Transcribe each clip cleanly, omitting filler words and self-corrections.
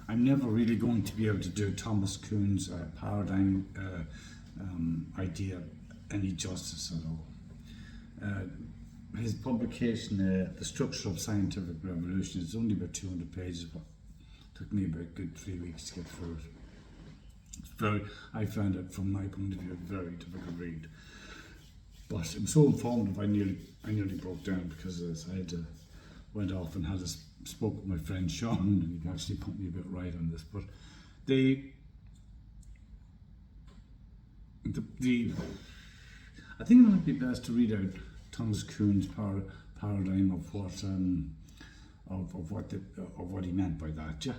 I'm never really going to be able to do Thomas Kuhn's paradigm idea any justice at all. His publication, The Structure of Scientific Revolution, is only about 200 pages, but it took me about a good 3 weeks to get through it. I found it, from my point of view, a very difficult read. But it was so informative, I nearly broke down, because I had went off and spoke with my friend Sean, and he actually put me a bit right on this. But I think it might be best to read out Thomas Kuhn's paradigm of what he meant by that. Yeah,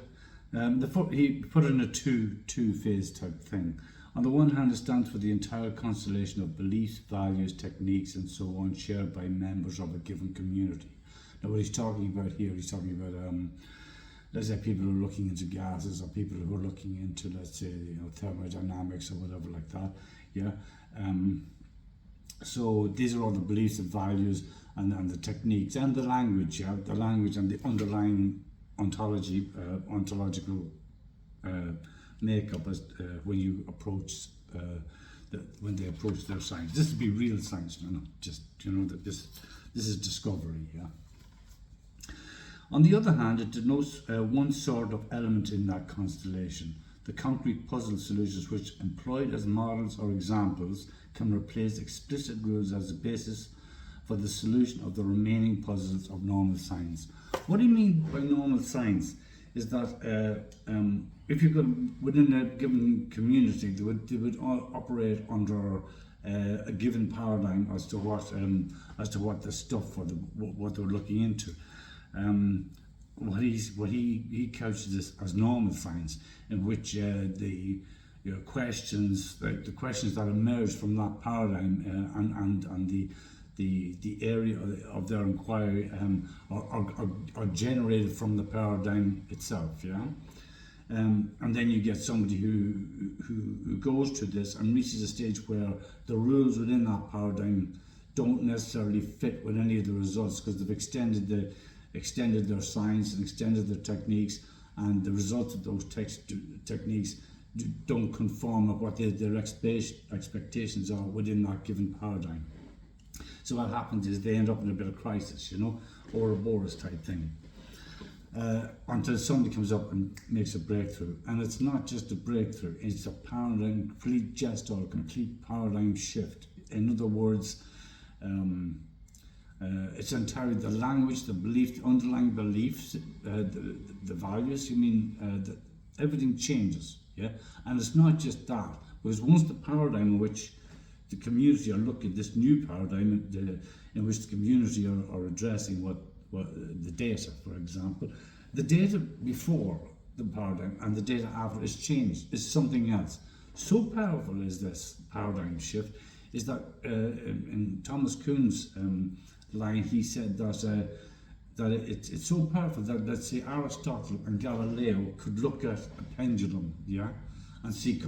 he put it in a two-phase type thing. On the one hand, it stands for the entire constellation of beliefs, values, techniques, and so on shared by members of a given community. Now, what he's talking about here, he's talking about, let's say, people who are looking into gases, or people who are looking into, let's say, thermodynamics or whatever like that. Yeah. So these are all the beliefs and values and the techniques and the language. Yeah, the language and the underlying ontological makeup as when you approach when they approach their science. This would be real science, not just that this is discovery. Yeah. On the other hand, it denotes one sort of element in that constellation, the concrete puzzle solutions which, employed as models or examples, can replace explicit rules as the basis for the solution of the remaining puzzles of normal science. What do you mean by normal science? Is that if you could, within a given community, they would all operate under a given paradigm as to what the stuff or what they're looking into. What he couches this as normal science, in which the questions that emerge from that paradigm and the area of their inquiry are generated from the paradigm itself. Yeah. And then you get somebody who goes to this and reaches a stage where the rules within that paradigm don't necessarily fit with any of the results, because they've extended their science and extended their techniques, and the results of those techniques don't conform with what their expectations are within that given paradigm. So what happens is they end up in a bit of crisis, Ouroboros type thing, until somebody comes up and makes a breakthrough. And it's not just a breakthrough, it's a complete paradigm shift. In other words, it's entirely the language, the belief, the underlying beliefs, the values. Everything changes, yeah. And it's not just that, because once the paradigm in which the community are looking at, this new paradigm in which the community are addressing what the data, for example, the data before the paradigm and the data after is changed, is something else. So powerful is this paradigm shift, is that in Thomas Kuhn's line, he said that it's so powerful that, let's say, Aristotle and Galileo could look at a pendulum, yeah, and see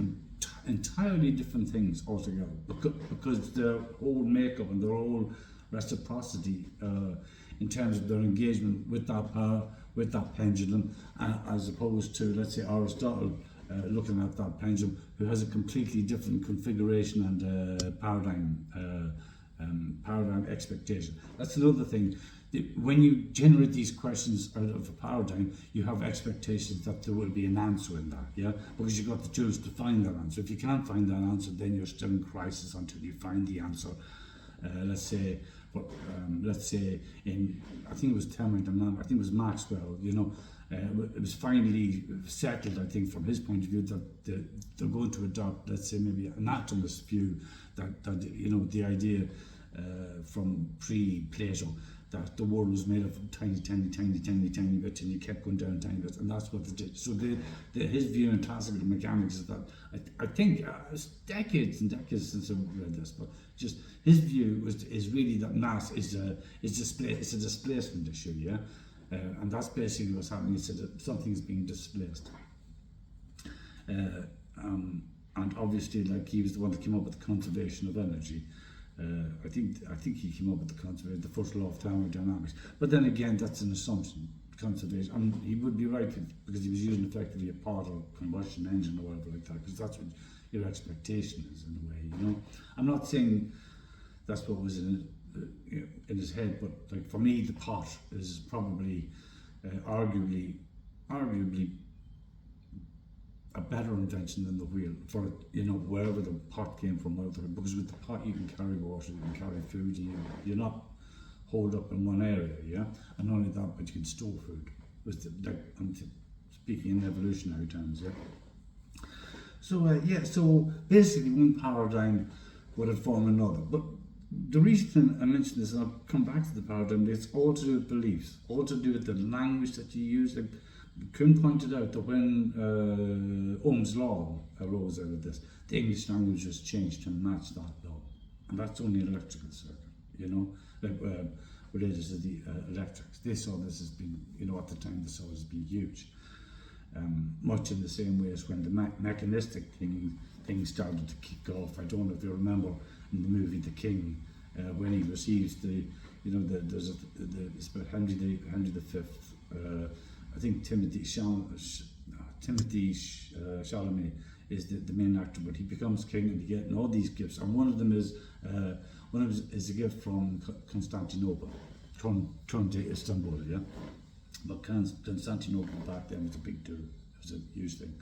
entirely different things altogether, because their whole makeup and their whole reciprocity in terms of their engagement with that pendulum, as opposed to, let's say, Aristotle looking at that pendulum, who has a completely different configuration and paradigm expectation. That's another thing. When you generate these questions out of a paradigm, you have expectations that there will be an answer in that, yeah? Because you've got the tools to find that answer. If you can't find that answer, then you're still in crisis until you find the answer. Let's say in, I think it was thermodynamics, I think it was Maxwell, it was finally settled, I think, from his point of view, that they're going to adopt, let's say, maybe an atomist view, that the idea from pre-Plato, that the world was made up of tiny bits, and you kept going down tiny bits, and that's what they did. So his view in classical mechanics is that, I think it's decades and decades since I read this, but just his view is really that mass is a displacement issue, yeah, and that's basically what's happening. He said that something is being displaced, and obviously, like, he was the one that came up with the conservation of energy. I think he came up with the first law of thermodynamics. But then again, that's an assumption. conservation. And he would be right because he was using effectively a pot or combustion engine or whatever like that, because that's what your expectation is in a way. I'm not saying that's what was in his head, but like for me, the pot is probably arguably a better invention than the wheel for wherever the pot came from, because with the pot you can carry water, you can carry food, you're not holed up in one area, and not only that, but you can store food. I'm speaking in evolutionary terms, So so basically one paradigm would inform another. But the reason I mention this, and I'll come back to the paradigm, it's all to do with beliefs, all to do with the language that you use. Like Kuhn pointed out that when Ohm's law arose out of this, the English language was changed to match that law, and that's only an electrical circuit, related to the electrics. They saw this as being, at the time they saw it as being huge. Much in the same way as when the mechanistic thing started to kick off. I don't know if you remember in the movie The King, when he receives it's about Henry V. I think Timothy Chalamet is the main actor, but he becomes king and he gets all these gifts, and one of them is a gift from Constantinople, turned to Istanbul, But Constantinople back then was a big deal. It was a huge thing.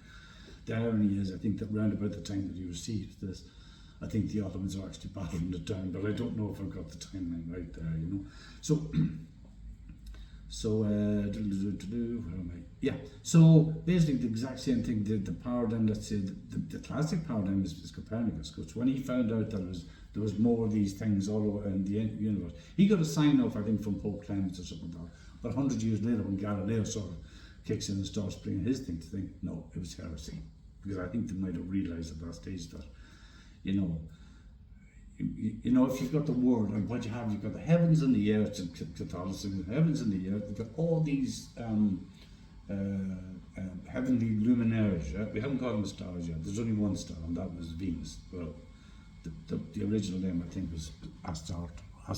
The irony is, I think that round about the time that he received this, I think the Ottomans are actually battling it down, but I don't know if I've got the timeline right there, So, where am I? Yeah, so basically the exact same thing, the paradigm, let's say, the classic paradigm is Copernicus, because when he found out that there was more of these things all over in the universe, he got a sign off, I think, from Pope Clement or something like that. But 100 years later, when Galileo sort of kicks in and starts bringing his thing to think, no, it was heresy. Because I think they might have realised at that stage that, if you've got the word and what you've got the heavens and the earth, Catholicism, the heavens and the earth, you've got all these heavenly luminaries. We haven't called them stars yet. There's only one star, and that was Venus. Well, the original name, I think, was Astarte. I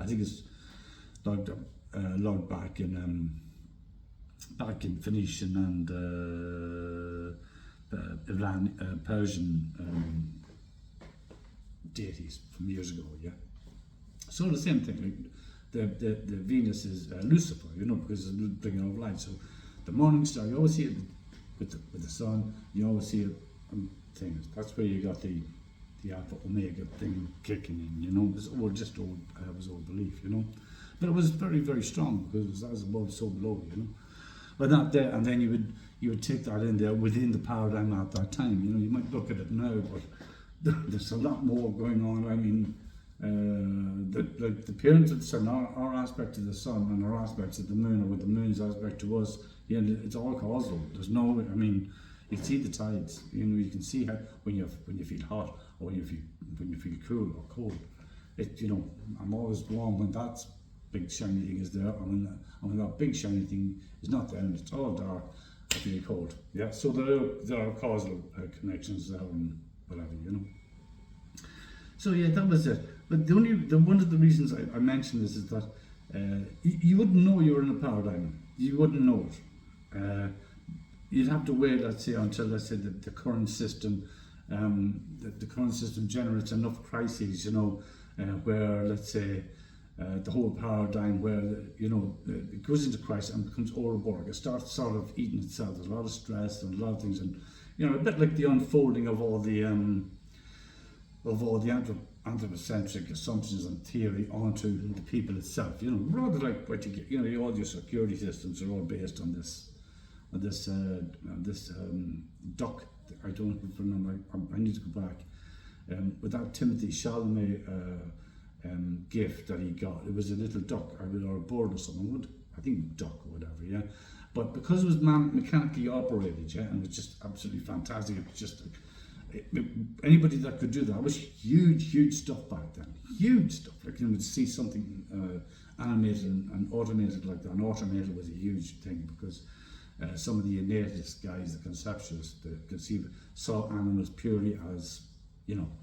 think it's logged back in Phoenician and Persian deities from years ago, So the same thing, like the Venus is Lucifer, because it's bringing over light. So the morning star, you always see it with the sun. You always see it on things. That's where you got the Alpha Omega thing kicking in. It was old belief, But it was very, very strong because it was as above, so below, But not there, and then you would take that in there within the paradigm at that time. You might look at it now, but there's a lot more going on. I mean, the appearance of the sun, our aspect of the sun, and our aspects of the moon, or with the moon's aspect to us, it's all causal. There's no, you see the tides. You can see how when you feel hot or when you feel cool or cold. I'm always warm when that big shiny thing is there, and when that big shiny thing is not there and it's all dark, I feel cold. So there are causal connections there and whatever, So that was it. But one of the reasons I mentioned this is that you wouldn't know you were in a paradigm. You wouldn't know it. You'd have to wait, let's say, until the current system, the current system generates enough crises, where, let's say, the whole paradigm where it goes into crisis and becomes overwork. It starts sort of eating itself. There's a lot of stress and a lot of things, and a bit like the unfolding of all the anthropocentric assumptions and theory onto the people itself. Rather like what you get. All your security systems are all based on this duck. I don't remember. I need to go back. With that Timothy Chalamet gift that he got, it was a little duck or a bird or something. I think duck or whatever. But because it was mechanically operated, and it was just absolutely fantastic. It was just anybody that could do that. It was huge stuff back then. Huge stuff. Like to see something animated and automated like that. And automated was a huge thing because some of the innatist guys, the conceptualists, saw animals purely as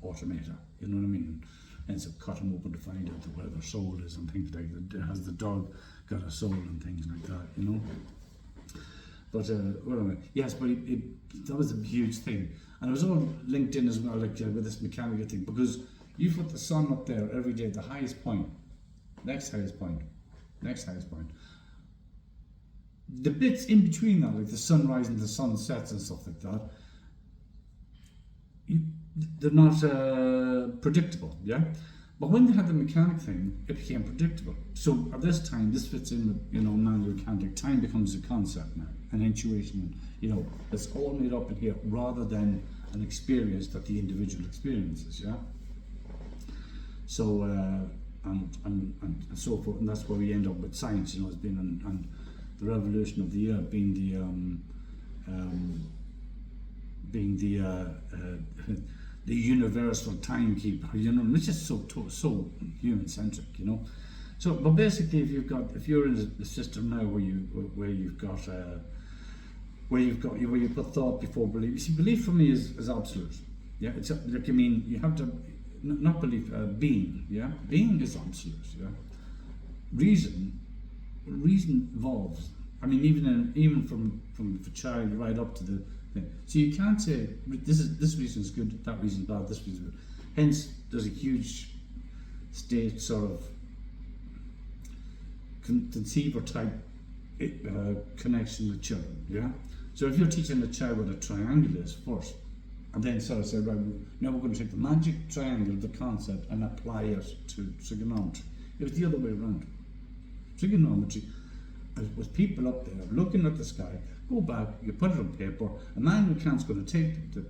automata. You know what I mean? And ends up cut them open to find out where their soul is and things like that. As the dog got a soul and things like that, you know. But whatever. Yes, but that was a huge thing, and it was all linked in as well, like with this mechanical thing, because you put the sun up there every day, the highest point, next highest point, next highest point. The bits in between that, like the sunrise and the sunsets and stuff like that, they're not predictable, yeah. But when they had the mechanic thing, it became predictable. So at this time, this fits in with, you know, manual mechanic. Time becomes a concept now, an intuition, you know, it's all made up in here rather than an experience that the individual experiences, yeah. So and so forth, and that's where we end up with science, you know, as being and the revolution of the year being the universal timekeeper, you know, which is so human centric, you know. So, but basically, if you're in a system now where you put thought before belief. You see, belief for me is absolute. Yeah, it's like, I mean, you have to not belief, being. Yeah, being is absolute. Yeah, reason evolves. I mean, even from the child right up to the thing. So you can't say this reason is good, that reason is bad, this reason is good. Hence, there's a huge state sort of conceiver type connection with children. Yeah. So if you're teaching a child what a triangle is first, and then sort of say, right, now we're going to take the magic triangle, the concept, and apply it to trigonometry. It was the other way around. Trigonometry, with people up there looking at the sky, go back, you put it on paper, a manual account's going to take the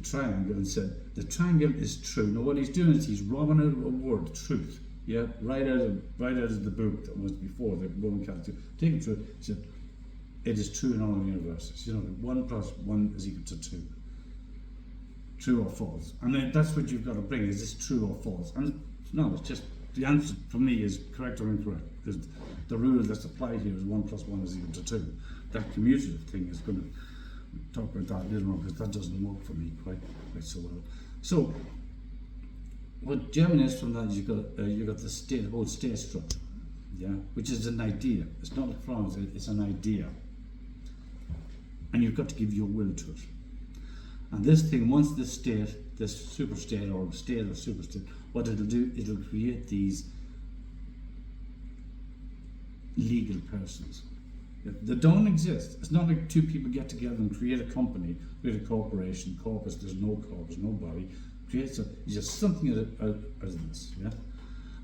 triangle and said, the triangle is true. Now what he's doing is he's robbing out a word, truth, yeah, right out of the book that was before, the Roman Catholic, take it true, he said, it is true in all universes, you know, 1 + 1 is equal to 2. True or false? And then that's what you've got to bring, is this true or false? And no, it's just, the answer for me is correct or incorrect, because the rule that's applied here is 1 + 1 is equal to 2. That commutative thing is going to talk about that later on, because that doesn't work for me quite so well. So what germinates from that is you've got the whole state structure, yeah, which is an idea. It's not a promise, it's an idea, and you've got to give your will to it. And this thing, once this state, this super state or state or super state, what it'll do, it'll create these legal persons. They don't exist. It's not like two people get together and create a company, create a corporation, corpus, there's no corpus, nobody, creates it's just something out of this, yeah?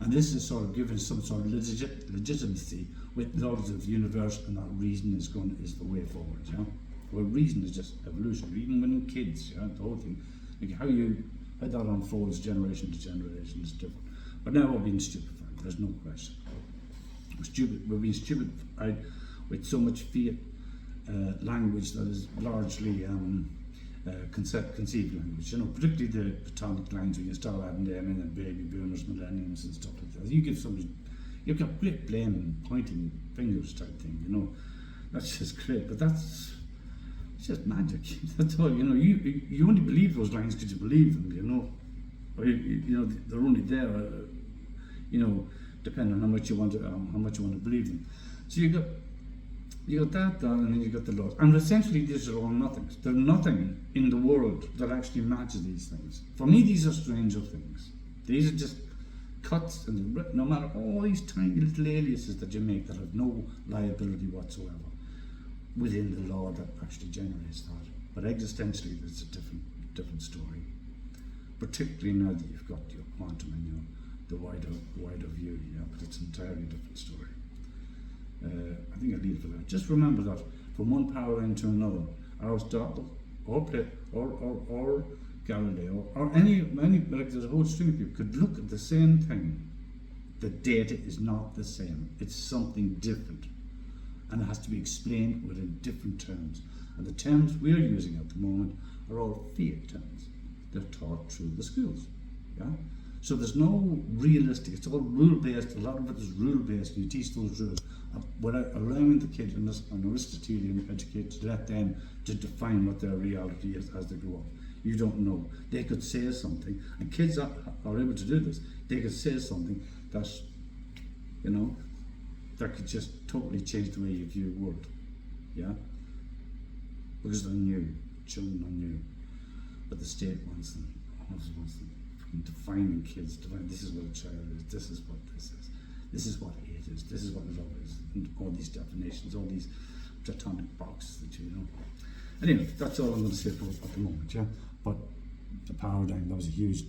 And this is sort of given some sort of legitimacy with the laws of the universe, and that reason is the way forward, yeah? Well, reason is just evolution, even when kids, yeah, the whole thing, like how that unfolds generation to generation is different. But now we're being stupefied, there's no question. We're being stupefied with so much fiat language that is largely conceived language, you know, particularly the Platonic lines when you start adding them in, and baby boomers, millenniums and stuff like that. You give somebody, you've got great blaming, pointing fingers type thing, you know, that's just great, but it's just magic. That's all, you know. You only believe those lines because you believe them, you know. Or you know, they're only there, you know, depending on how much you want to believe them. So you got that, and then you got the laws, and essentially these are all nothings. There's nothing in the world that actually matches these things. For me, these are stranger things. These are just cuts, and no matter all these tiny little aliases that you make that have no liability whatsoever within the law that actually generates that. But existentially, it's a different story. Particularly now that you've got your quantum and the wider view, yeah, but it's an entirely different story. I think I'll leave it for that. Just remember that from one power line to another, Aristotle or Galileo or any like there's a whole string of people could look at the same thing. The data is not the same. It's something different, and it has to be explained within different terms. And the terms we're using at the moment are all fiat terms. They're taught through the schools. Yeah. So there's no realistic, it's all rule-based, a lot of it is rule-based, and you teach those rules without allowing the kid an Aristotelian education to let them to define what their reality is as they grow up. You don't know. They could say something, and kids are able to do this, they could say something that you know, that could just totally change the way you view the world. Yeah? Because they're new, children are new. But the state wants them, wants them defining kids, this is what a child is, this is what this is what hate is, this is what love is, and all these definitions, all these platonic boxes that you know. Anyway, that's all I'm going to say for at the moment, yeah? But the paradigm, that was a huge